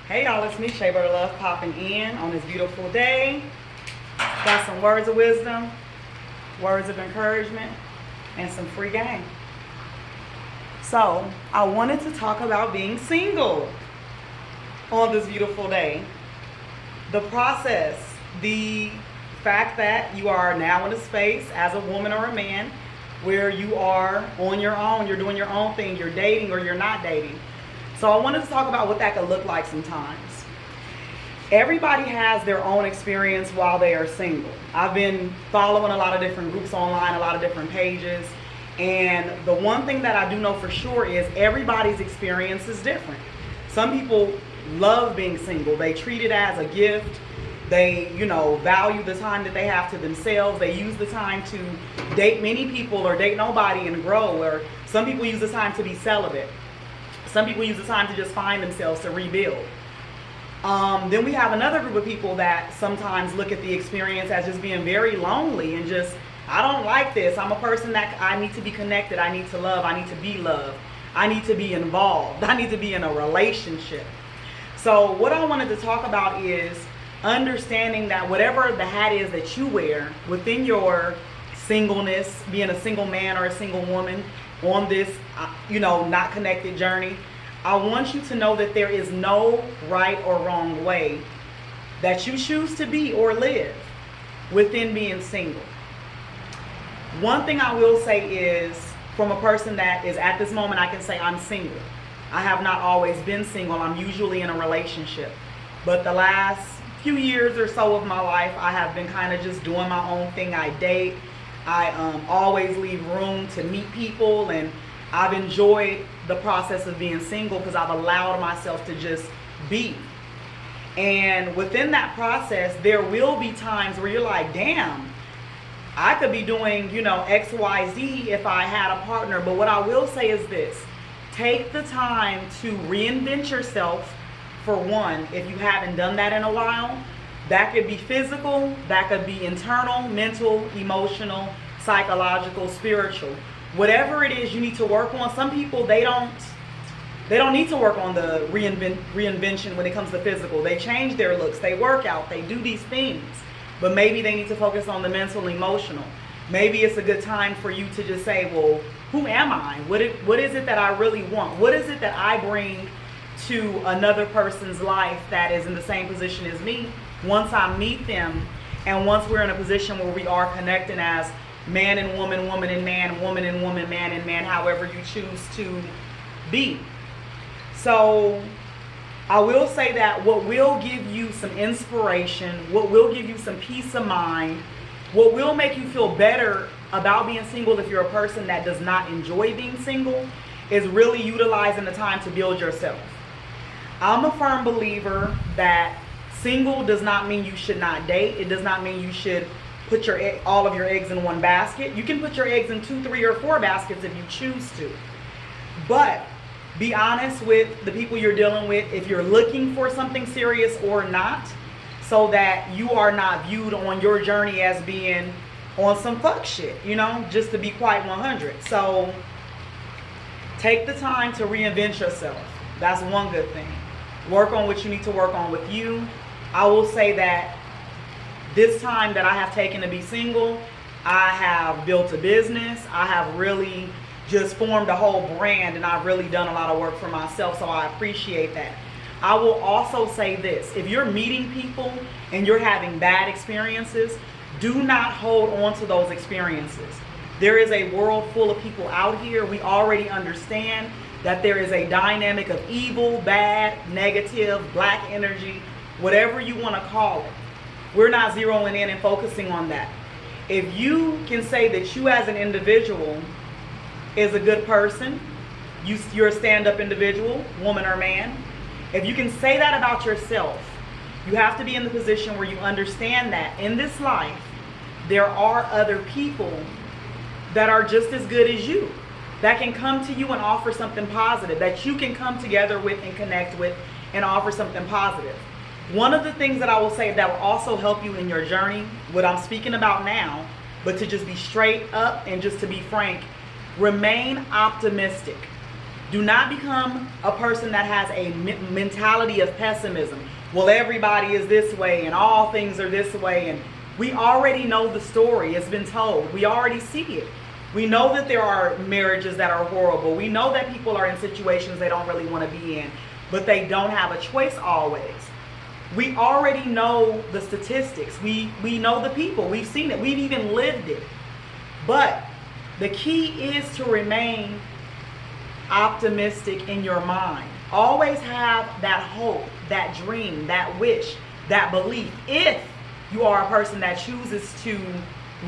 Hey y'all, it's me, Shea Butter Love, popping in on this beautiful day. Got some words of wisdom, words of encouragement, and some free game. So, I wanted to talk about being single on this beautiful day. The process, the fact that you are now in a space as a woman or a man where you are on your own, you're doing your own thing, you're dating or you're not dating. So I wanted to talk about what that could look like sometimes. Everybody has their own experience while they are single. I've been following a lot of different groups online, a lot of different pages, and the one thing that I do know for sure is everybody's experience is different. Some people love being single. They treat it as a gift. They, value the time that they have to themselves. They use the time to date many people or date nobody and grow. Or some people use the time to be celibate. Some people use the time to just find themselves, to rebuild. Then we have another group of people that sometimes look at the experience as just being very lonely and just, I don't like this. I'm a person that I need to be connected. I need to love. I need to be loved. I need to be involved. I need to be in a relationship. So what I wanted to talk about is understanding that whatever the hat is that you wear within your singleness, being a single man or a single woman on this, not connected journey, I want you to know that there is no right or wrong way that you choose to be or live within being single. One thing I will say is, from a person that is at this moment, I can say I'm single. I have not always been single. I'm usually in a relationship. But the last few years or so of my life, I have been kind of just doing my own thing. I date. I always leave room to meet people, and I've enjoyed the process of being single because I've allowed myself to just be. And within that process, there will be times where you're like, damn, I could be doing, X, Y, Z if I had a partner. But what I will say is this: take the time to reinvent yourself. For one, if you haven't done that in a while, that could be physical, that could be internal, mental, emotional, psychological, spiritual. Whatever it is you need to work on. Some people, they don't need to work on the reinvention when it comes to physical. They change their looks, they work out, they do these things. But maybe they need to focus on the mental and emotional. Maybe it's a good time for you to just say, well, who am I? What is it that I really want? What is it that I bring to another person's life that is in the same position as me? Once I meet them, and once we're in a position where we are connecting as man and woman, woman and man, woman and woman, man and man, however you choose to be. So I will say that what will give you some inspiration, what will give you some peace of mind, what will make you feel better about being single if you're a person that does not enjoy being single, is really utilizing the time to build yourself. I'm a firm believer that single does not mean you should not date. It does not mean you should put all of your eggs in one basket. You can put your eggs in 2, 3, or 4 baskets if you choose to. But be honest with the people you're dealing with, if you're looking for something serious or not, so that you are not viewed on your journey as being on some fuck shit, just to be quite 100. So take the time to reinvent yourself. That's one good thing. Work on what you need to work on with you. I will say that this time that I have taken to be single, I have built a business. I have really just formed a whole brand, and I've really done a lot of work for myself, so I appreciate that. I will also say this: if you're meeting people and you're having bad experiences, do not hold on to those experiences. There is a world full of people out here. We already understand that there is a dynamic of evil, bad, negative, black energy, whatever you want to call it. We're not zeroing in and focusing on that. If you can say that you as an individual is a good person, you're a stand-up individual, woman or man, if you can say that about yourself, you have to be in the position where you understand that in this life, there are other people that are just as good as you, that can come to you and offer something positive, that you can come together with and connect with and offer something positive. One of the things that I will say that will also help you in your journey, what I'm speaking about now, but to just be straight up and just to be frank, remain optimistic. Do not become a person that has a mentality of pessimism. Well, everybody is this way and all things are this way. And we already know the story. It's been told. We already see it. We know that there are marriages that are horrible. We know that people are in situations they don't really want to be in, but they don't have a choice always. We already know the statistics. We know the people. We've seen it. We've even lived it. But the key is to remain optimistic in your mind. Always have that hope, that dream, that wish, that belief, if you are a person that chooses to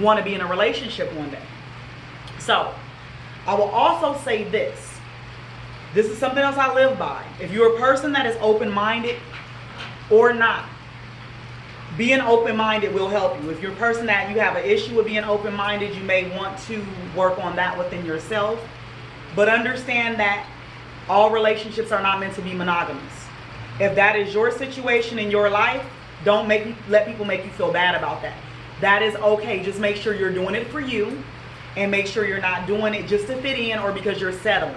want to be in a relationship one day. So, I will also say this. This is something else I live by. If you're a person that is open-minded or not, being open-minded will help you. If you're a person that you have an issue with being open-minded, you may want to work on that within yourself. But understand that all relationships are not meant to be monogamous. If that is your situation in your life, don't let people make you feel bad about that. That is okay. Just make sure you're doing it for you, and make sure you're not doing it just to fit in or because you're settling.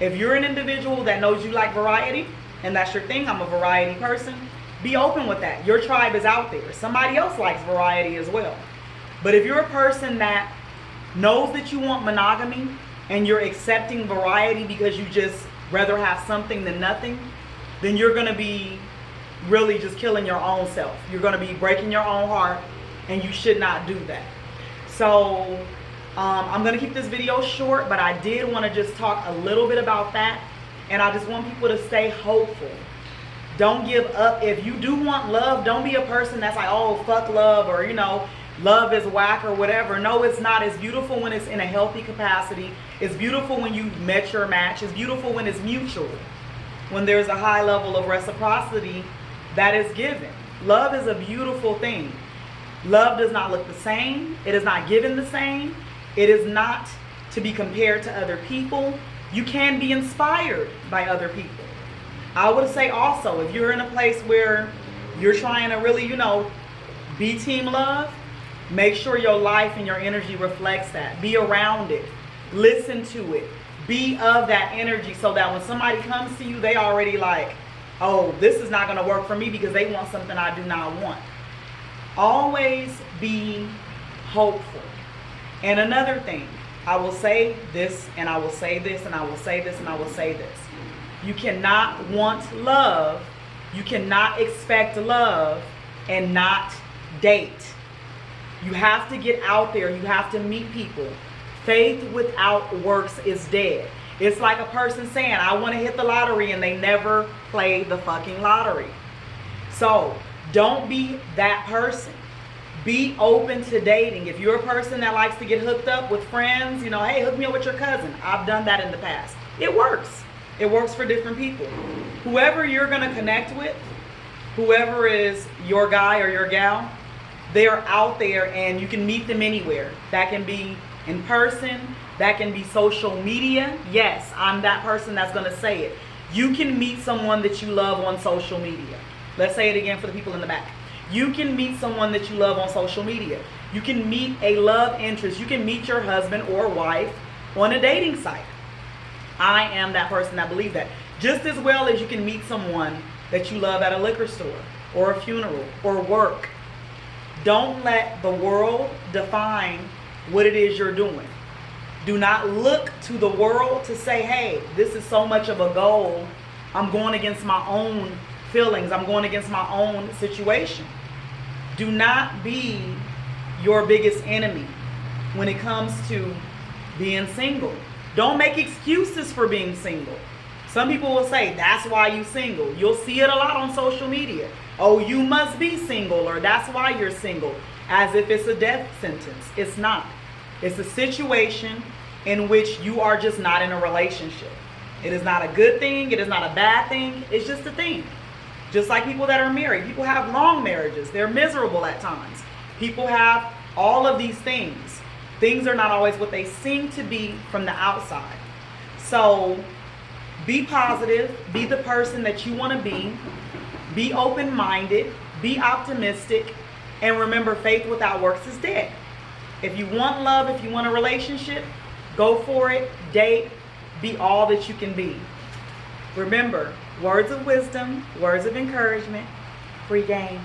If you're an individual that knows you like variety, and that's your thing, I'm a variety person, be open with that. Your tribe is out there. Somebody else likes variety as well. But if you're a person that knows that you want monogamy and you're accepting variety because you just rather have something than nothing, then you're going to be really just killing your own self. You're going to be breaking your own heart, and you should not do that. So I'm going to keep this video short, but I did want to just talk a little bit about that, and I just want people to stay hopeful. Don't give up. If you do want love, don't be a person that's like, oh, fuck love, or, love is whack or whatever. No, it's not. It's beautiful when it's in a healthy capacity. It's beautiful when you met your match. It's beautiful when it's mutual. When there's a high level of reciprocity that is given. Love is a beautiful thing. Love does not look the same. It is not given the same. It is not to be compared to other people. You can be inspired by other people. I would say also, if you're in a place where you're trying to really, be team love, make sure your life and your energy reflects that. Be around it. Listen to it. Be of that energy so that when somebody comes to you, they already like, oh, this is not going to work for me because they want something I do not want. Always be hopeful. And another thing, I will say this, and I will say this, and I will say this, and I will say this. You cannot want love. You cannot expect love and not date. You have to get out there. You have to meet people. Faith without works is dead. It's like a person saying, I want to hit the lottery, and they never play the fucking lottery. So don't be that person. Be open to dating. If you're a person that likes to get hooked up with friends, hey, hook me up with your cousin. I've done that in the past. It works. It works for different people. Whoever you're going to connect with, whoever is your guy or your gal, they are out there and you can meet them anywhere. That can be in person. That can be social media. Yes, I'm that person that's going to say it. You can meet someone that you love on social media. Let's say it again for the people in the back. You can meet someone that you love on social media. You can meet a love interest. You can meet your husband or wife on a dating site. I am that person that believes that. Just as well as you can meet someone that you love at a liquor store or a funeral or work. Don't let the world define what it is you're doing. Do not look to the world to say, hey, this is so much of a goal. I'm going against my own feelings. I'm going against my own situation. Do not be your biggest enemy when it comes to being single. Don't make excuses for being single. Some people will say, that's why you're single. You'll see it a lot on social media. Oh, you must be single, or that's why you're single. As if it's a death sentence. It's not. It's a situation in which you are just not in a relationship. It is not a good thing. It is not a bad thing. It's just a thing. Just like people that are married. People have long marriages. They're miserable at times. People have all of these things. Things are not always what they seem to be from the outside. So be positive. Be the person that you want to be. Be open-minded. Be optimistic. And remember, faith without works is dead. If you want love, if you want a relationship, go for it. Date. be all that you can be. Remember, words of wisdom, words of encouragement, free game.